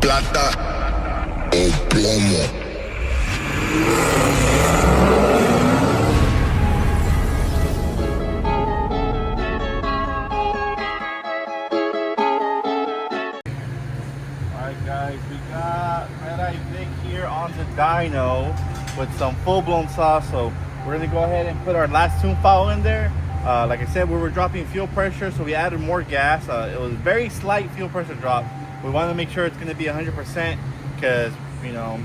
plata o plomo. Alright guys, we got red-eye Vic here on the dyno with some full-blown sauce. So we're gonna go ahead and put our last tune file in there. Like I said, we were dropping fuel pressure, so we added more gas. It was very slight fuel pressure drop. We want to make sure it's going to be 100% because, you know,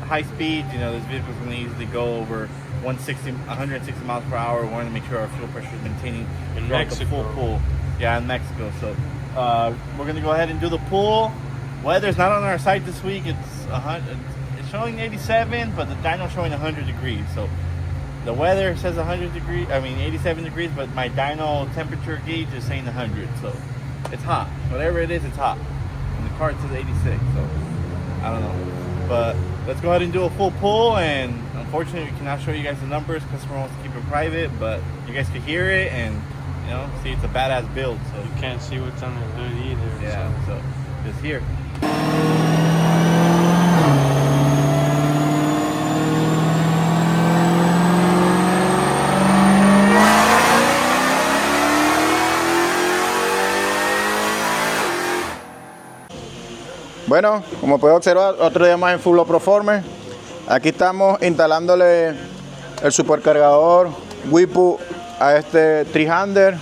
high speeds, you know, this vehicle is going to easily go over 160 miles per hour. We want to make sure our fuel pressure is maintaining in Mexico. The full pull. Yeah, in Mexico. So we're going to go ahead and do the pull. Weather's not on our site this week. It's showing 87, but the dyno's showing 100 degrees. So the weather says 100 degrees, 87 degrees, but my dyno temperature gauge is saying 100. So it's hot. Whatever it is, it's hot. And the car says 86, so I don't know. But let's go ahead and do a full pull. And unfortunately, we cannot show you guys the numbers. Customer wants to keep it private, but you guys can hear it and, you know, see it's a badass build. So you can't see what's on the hood either. Yeah, so just here. Bueno, como puede observar, otro día más en Full Proformer. Aquí estamos instalándole el supercargador Whipu a este 300.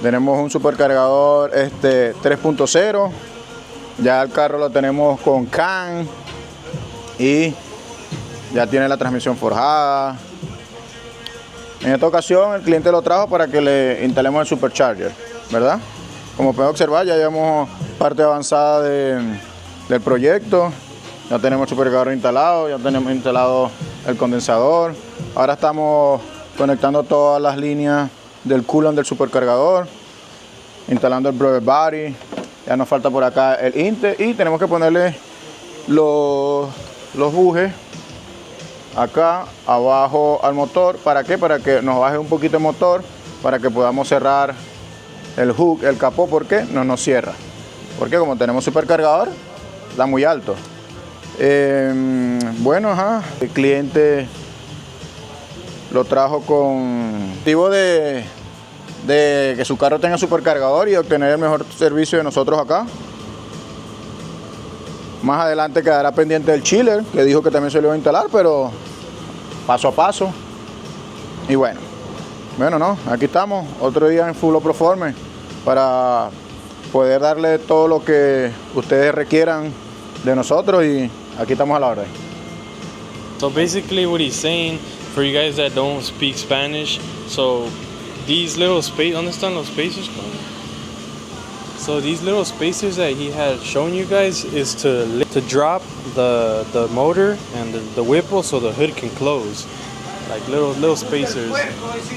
Tenemos un supercargador 3.0. Ya el carro lo tenemos con CAN y ya tiene la transmisión forjada. En esta ocasión el cliente lo trajo para que le instalemos el supercharger, ¿verdad? Como pueden observar, ya llevamos parte avanzada del proyecto. Ya tenemos el supercargador instalado, ya tenemos instalado el condensador. Ahora estamos conectando todas las líneas del coolant del supercargador, instalando el brother body. Ya nos falta por acá el Inte y tenemos que ponerle los bujes acá abajo al motor. ¿Para qué? Para que nos baje un poquito el motor, para que podamos cerrar el hook, el capó, porque no nos cierra. Porque como tenemos supercargador, está muy alto. Bueno, el cliente lo trajo con motivo de que su carro tenga supercargador y obtener el mejor servicio de nosotros acá. Más adelante quedará pendiente del chiller, que dijo que también se lo iba a instalar, pero paso a paso. Y bueno, no, aquí estamos, otro día en Full Proformer para poder darle todo lo que ustedes requieran de nosotros, y aquí estamos a la orden. So basically what he's saying, for you guys that don't speak Spanish, so these little ¿dónde están los spacers? So these little spacers that he had shown you guys is to drop the motor and the whipple so the hood can close. Like little spacers.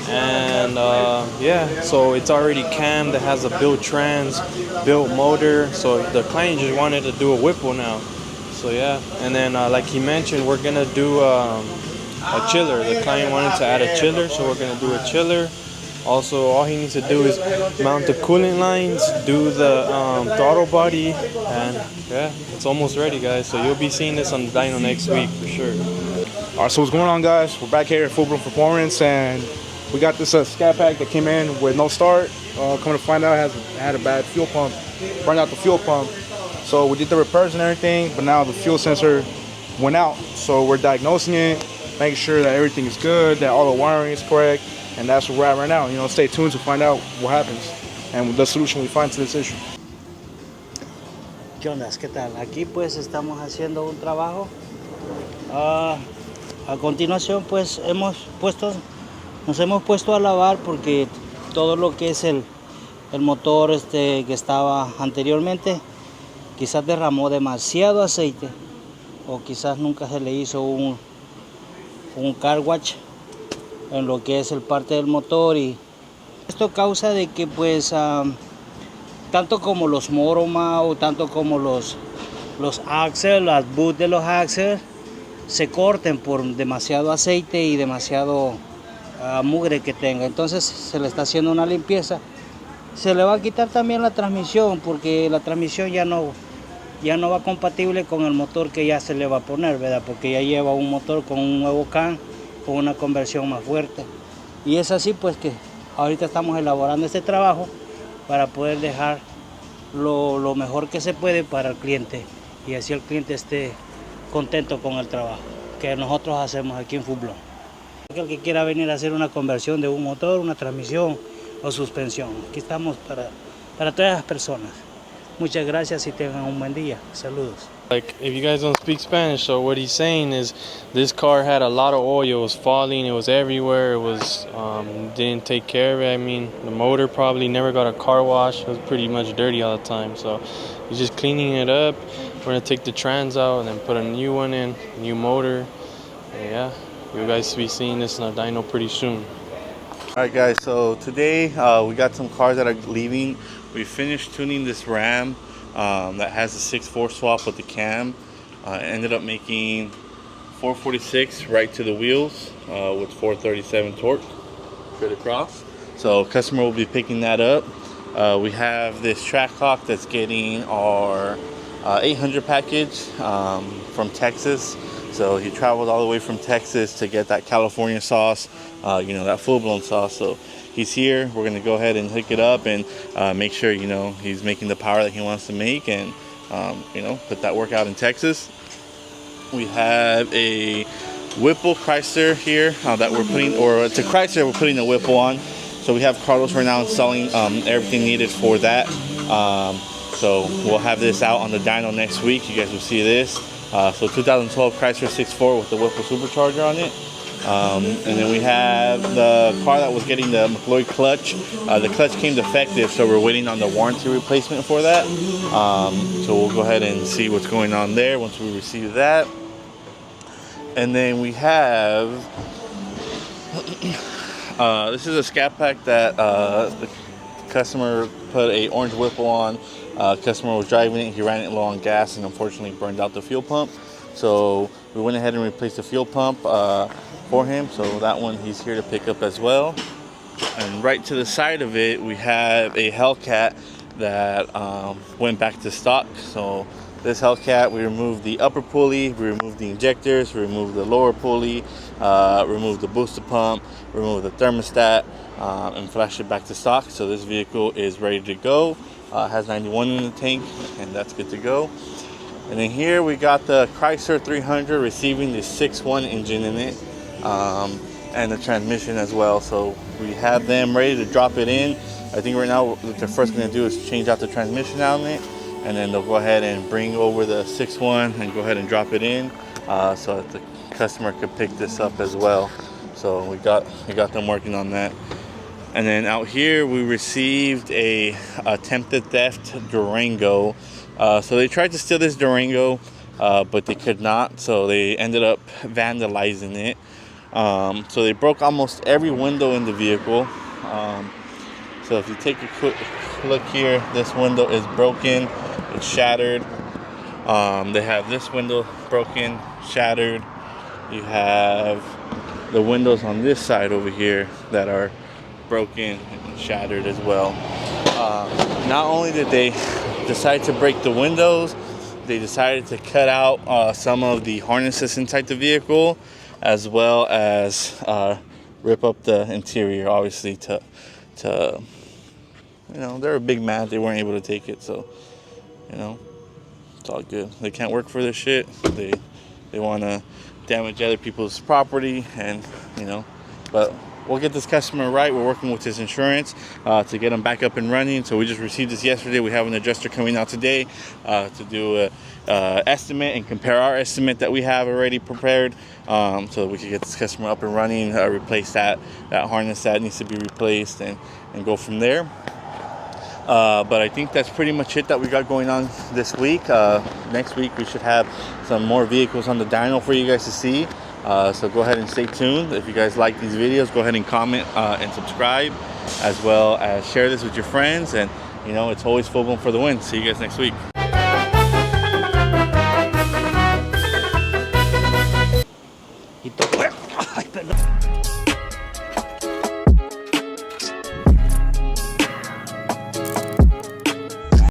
And yeah, so it's already cammed, it has a built trans, built motor, so the client just wanted to do a whipple now. So yeah, and then like he mentioned, we're gonna do a chiller. The client wanted to add a chiller, so we're gonna do a chiller. Also, all he needs to do is mount the coolant lines, do the throttle body, and yeah, it's almost ready, guys. So you'll be seeing this on the dyno next week for sure. Alright, so what's going on, guys? We're back here at Full Performance, and we got this scat pack that came in with no start. Coming to find out, it had a bad fuel pump, burned out the fuel pump. So we did the repairs and everything, but now the fuel sensor went out. So we're diagnosing it, making sure that everything is good, that all the wiring is correct, and that's where we're at right now. You know, stay tuned to find out what happens and the solution we find to this issue. ¿Qué onda? ¿Qué tal? Aquí pues estamos haciendo un trabajo. A continuación pues nos hemos puesto a lavar, porque todo lo que es el motor que estaba anteriormente quizás derramó demasiado aceite, o quizás nunca se le hizo un car wash en lo que es el parte del motor, y esto causa de que pues tanto como los motor tanto como los axles, las boots de los axles se corten por demasiado aceite y demasiado mugre que tenga. Entonces se le está haciendo una limpieza. Se le va a quitar también la transmisión, porque la transmisión ya no ya no va compatible con el motor que ya se le va a poner, ¿verdad? Porque ya lleva un motor con un nuevo can, con una conversión más fuerte. Y es así pues que ahorita estamos elaborando este trabajo para poder dejar lo mejor que se puede para el cliente y así el cliente esté contento con el trabajo que nosotros hacemos aquí en Fublón. El que quiera venir a hacer una conversión de un motor, una transmisión o suspensión, aquí estamos para todas las personas. Muchas gracias y tengan un buen día. Saludos. Like, if you guys don't speak Spanish, so what he's saying is this car had a lot of oil. It was falling, it was everywhere. It was didn't take care of it. I mean, the motor probably never got a car wash. It was pretty much dirty all the time. So he's just cleaning it up. We're gonna take the trans out and then put a new one in, new motor. And yeah, you guys will be seeing this in our dyno pretty soon. Alright guys, so today we got some cars that are leaving. We finished tuning this Ram that has a 6.4 swap with the cam. Ended up making 446 right to the wheels with 437 torque straight across. So customer will be picking that up. We have this Trackhawk that's getting our 800 package from Texas. So he traveled all the way from Texas to get that California sauce, that full-blown sauce. So he's here. We're gonna go ahead and hook it up and make sure, he's making the power that he wants to make and, put that work out in Texas. We have a Whipple Chrysler here that we're putting, or it's a Chrysler we're putting a Whipple on. So we have Carlos right now installing everything needed for that. So we'll have this out on the dyno next week. You guys will see this. So 2012 Chrysler 6.4 with the Whipple supercharger on it. And then we have the car that was getting the McLoy clutch. The clutch came defective, so we're waiting on the warranty replacement for that. So we'll go ahead and see what's going on there once we receive that. And then we have, this is a scat pack that the customer put a orange Whipple on. Customer was driving it, he ran it low on gas and unfortunately burned out the fuel pump. So we went ahead and replaced the fuel pump for him. So that one he's here to pick up as well. And right to the side of it, we have a Hellcat that went back to stock. So this Hellcat, we removed the upper pulley, we removed the injectors, we removed the lower pulley, removed the booster pump, removed the thermostat, and flashed it back to stock. So this vehicle is ready to go. Has 91 in the tank, and that's good to go. And then here we got the Chrysler 300 receiving the 6.1 engine in it, and the transmission as well. So we have them ready to drop it in. I think right now what they're first going to do is change out the transmission element, and then they'll go ahead and bring over the 6.1 and go ahead and drop it in, so that the customer could pick this up as well. So we got them working on that. And then out here we received a attempted theft Durango. So they tried to steal this Durango, but they could not. So they ended up vandalizing it. So they broke almost every window in the vehicle. So if you take a quick look here, this window is broken, it's shattered. They have this window broken, shattered. You have the windows on this side over here that are broken and shattered as well. Not only did they decide to break the windows, they decided to cut out some of the harnesses inside the vehicle, as well as rip up the interior, obviously to they're a big mad, they weren't able to take it, so it's all good. They can't work for this shit. They want to damage other people's property, and but we'll get this customer right. We're working with his insurance to get him back up and running. So we just received this yesterday. We have an adjuster coming out today to do a estimate and compare our estimate that we have already prepared, so that we can get this customer up and running, replace that harness that needs to be replaced, and go from there. But I think that's pretty much it that we got going on this week. Next week we should have some more vehicles on the dyno for you guys to see. So go ahead and stay tuned. If you guys like these videos, go ahead and comment and subscribe, as well as share this with your friends. And it's always full blown for the win. See you guys next week.